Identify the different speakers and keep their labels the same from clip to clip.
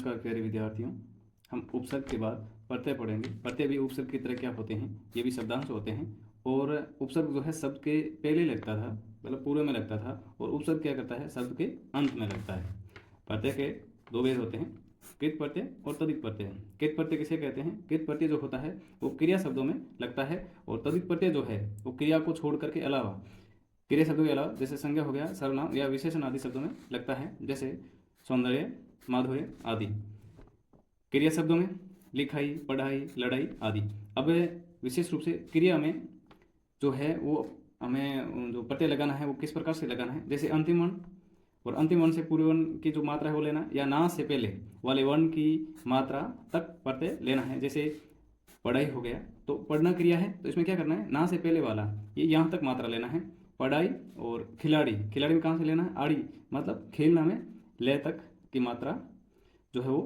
Speaker 1: नमस्कार प्यारे विद्यार्थियों। हम उपसर्ग के बाद प्रत्यय पढ़ेंगे। प्रत्यय भी उपसर्ग की तरह क्या होते हैं, ये भी शब्दांश होते हैं। और उपसर्ग जो है शब्द के पहले लगता था, मतलब पूर्व में लगता था, और उपसर्ग क्या करता है, शब्द के अंत में लगता है। प्रत्यय के दो भेद होते हैं, कृत प्रत्यय और तदित प्रत्यय। कृत प्रत्यय किसे कहते हैं? कृत प्रत्यय जो होता है वो क्रिया शब्दों में लगता है, और तदित प्रत्यय जो है वो क्रिया को छोड़ करके अलावा, क्रिया शब्दों के अलावा, जैसे संज्ञा हो गया, सर्वनाम या विशेषण आदि शब्दों में लगता है, जैसे सौंदर्य, माधुर्य आदि। क्रिया शब्दों में लिखाई, पढ़ाई, लड़ाई आदि। अब विशेष रूप से क्रिया में जो है वो हमें जो प्रत्यय लगाना है वो किस प्रकार से लगाना है, जैसे अंतिम वर्ण और अंतिम वर्ण से पूर्व वर्ण की जो मात्रा है वो लेना, या ना से पहले वाले वर्ण की मात्रा तक प्रत्यय लेना है। जैसे पढ़ाई हो गया तो पढ़ना क्रिया है, तो इसमें क्या करना है, ना से पहले वाला ये यहाँ तक मात्रा लेना है। पढ़ाई और खिलाड़ी, खिलाड़ी में कहाँ से लेना है, आड़ी, मतलब खेलना में ले तक की मात्रा जो है वो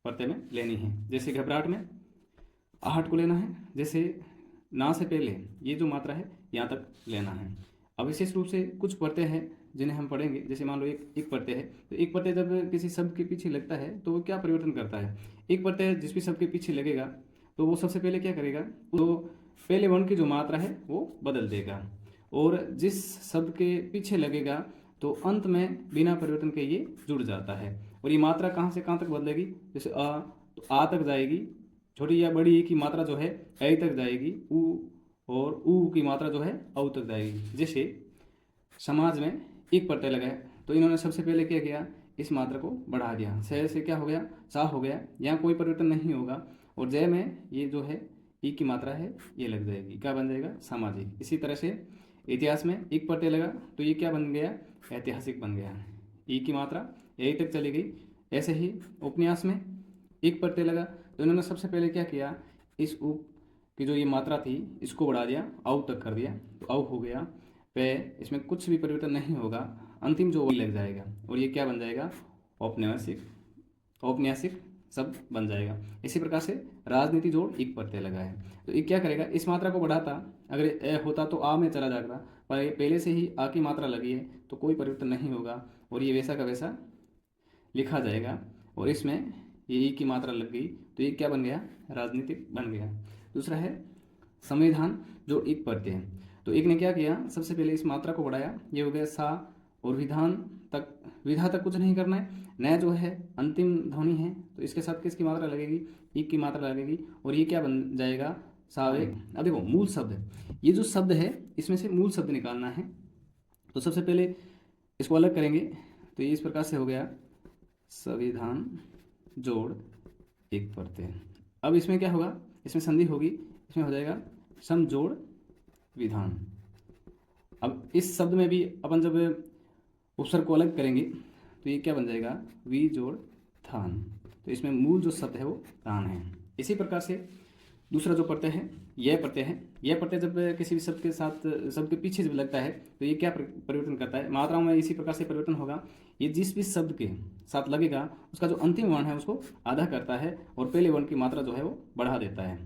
Speaker 1: प्रत्यय में लेनी है। जैसे घबराहट में आहट को लेना है, जैसे ना से पहले ये जो मात्रा है यहाँ तक लेना है। अब विशेष रूप से कुछ प्रत्यय है जिन्हें हम पढ़ेंगे। जैसे मान लो एक प्रत्यय है, तो एक प्रत्यय जब किसी शब्द के पीछे लगता है तो वो क्या परिवर्तन करता है। एक प्रत्यय जिस भी शब्द के पीछे लगेगा तो वो सबसे पहले क्या करेगा, तो पहले वर्ण की जो मात्रा है वो बदल देगा, और जिस शब्द के पीछे लगेगा तो अंत में बिना परिवर्तन के ये जुड़ जाता है। और ये मात्रा कहाँ से कहाँ तक बदलेगी, जैसे अ, तो आ तक जाएगी, छोटी या बड़ी ई की मात्रा जो है ऐ तक जाएगी, ऊ, और ऊ की मात्रा जो है औ तक जाएगी। जैसे समाज में एक प्रत्यय लगाया तो इन्होंने सबसे पहले क्या किया, इस मात्रा को बढ़ा दिया, से क्या हो गया, सा हो गया, यहाँ कोई परिवर्तन नहीं होगा। और जय में ये जो है ई की मात्रा है ये लग जाएगी, क्या बन जाएगा, सामाजिक। इसी तरह से इतिहास में एक प्रत्यय लगा तो ये क्या बन गया, ऐतिहासिक बन गया, ई की मात्रा यही तक चली गई। ऐसे ही उपन्यास में एक प्रत्यय लगा तो इन्होंने सबसे पहले क्या किया, इस उप की जो ये मात्रा थी इसको बढ़ा दिया, औ तक कर दिया, तो औ हो गया। पे, इसमें कुछ भी परिवर्तन नहीं होगा, अंतिम जो वही लग जाएगा, और ये क्या बन जाएगा, औपन्यासिक, औपन्यासिक शब्द बन जाएगा। इसी प्रकार से राजनीति जोड़ एक प्रत्यय लगा है तो ये क्या करेगा, इस मात्रा को बढ़ाता, अगर ए होता तो आ में चला जाता, पर ये पहले से ही आ की मात्रा लगी है तो कोई परिवर्तन नहीं होगा, और ये वैसा का वैसा लिखा जाएगा। और इसमें ये ई की मात्रा लग गई तो ये क्या बन गया, राजनीतिक बन गया। दूसरा है संविधान जो एक प्रत्यय है, तो एक ने क्या किया, सबसे पहले इस मात्रा को बढ़ाया, ये हो गया सा, और विधान तक, विधा तक कुछ नहीं करना है, नया जो है अंतिम ध्वनि है तो इसके साथ किसकी मात्रा लगेगी, ई की मात्रा लगेगी, और ये क्या बन जाएगा, सावेक। अब देखो मूल शब्द, ये जो शब्द है इसमें से मूल शब्द निकालना है, तो सबसे पहले इसको अलग करेंगे, तो ये इस प्रकार से हो गया, संविधान जोड़ एक प्रत्यय। अब इसमें क्या होगा, इसमें संधि होगी, इसमें हो जाएगा सम जोड़ विधान। अब इस शब्द में भी अपन जब उपसर्ग को अलग करेंगे तो ये क्या बन जाएगा, वी जोड़ थान, तो इसमें मूल जो शब्द है वो तान है। इसी प्रकार से दूसरा जो प्रत्यय है, यह प्रत्यय है, यह प्रत्यय जब किसी भी शब्द के साथ, शब्द के पीछे जब लगता है तो ये क्या परिवर्तन करता है, मात्राओं में इसी प्रकार से परिवर्तन होगा। ये जिस भी शब्द के साथ लगेगा उसका जो अंतिम वर्ण है उसको आधा करता है, और पहले वर्ण की मात्रा जो है वो बढ़ा देता है।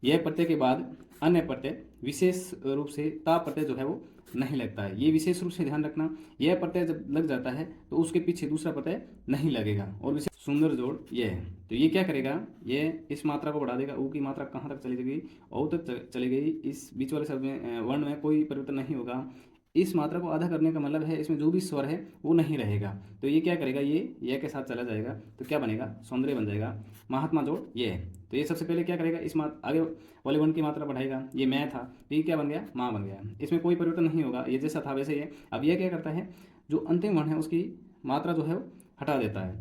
Speaker 1: यह प्रत्यय के बाद अन्य प्रत्यय, विशेष रूप से ता प्रत्यय जो है वो नहीं लगता है, ये विशेष रूप से ध्यान रखना। यह प्रत्यय जब लग जाता है तो उसके पीछे दूसरा प्रत्यय नहीं लगेगा, और विशेष सुंदर जोड़ ये है, तो ये क्या करेगा, ये इस मात्रा को बढ़ा देगा, ऊ की मात्रा कहाँ तक चली गई, औ तक चली गई, इस बीच वाले शब्द में वर्ण में कोई परिवर्तन नहीं होगा। इस मात्रा को आधा करने का मतलब है इसमें जो भी स्वर है वो नहीं रहेगा, तो ये क्या करेगा, ये के साथ चला जाएगा, तो क्या बनेगा, सौंदर्य बन जाएगा। महात्मा जोड़ ये है, तो ये सबसे पहले क्या करेगा, इस आगे वाले वर्ण की मात्रा बढ़ाएगा, ये मैं था तो ये क्या बन गया, माँ बन गया, इसमें कोई परिवर्तन नहीं होगा, ये जैसा था वैसे ही है। अब यह क्या करता है, जो अंतिम वर्ण है उसकी मात्रा जो है वो हटा देता है,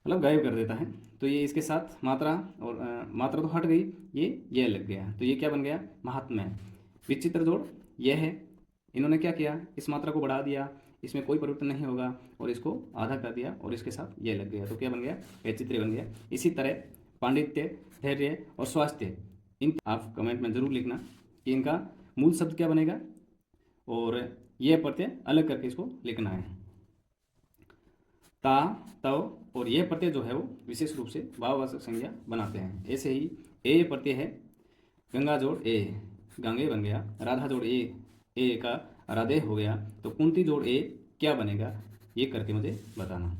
Speaker 1: मतलब गायब कर देता है, तो ये इसके साथ मात्रा, और मात्रा तो हट गई, ये लग गया, तो ये क्या बन गया, महात्म्य। विचित्र जोड़ यह है, इन्होंने क्या किया, इस मात्रा को बढ़ा दिया, इसमें कोई परिवर्तन नहीं होगा, और इसको आधा कर दिया और इसके साथ ये लग गया, तो क्या बन गया, वैचित्र्य बन गया। इसी तरह पांडित्य, धैर्य और स्वास्थ्य, इन आप कमेंट में जरूर लिखना कि इनका मूल शब्द क्या बनेगा, और यह प्रत्यय अलग करके इसको लिखना है। ता, तव और यह प्रत्यय जो है वो विशेष रूप से भाववाचक संज्ञा बनाते हैं। ऐसे ही ए प्रत्यय है, गंगा जोड़ ए, गंगे बन गया, राधा जोड़ ए का राधे हो गया, तो कुंती जोड़ ए क्या बनेगा, ये करके मुझे बताना।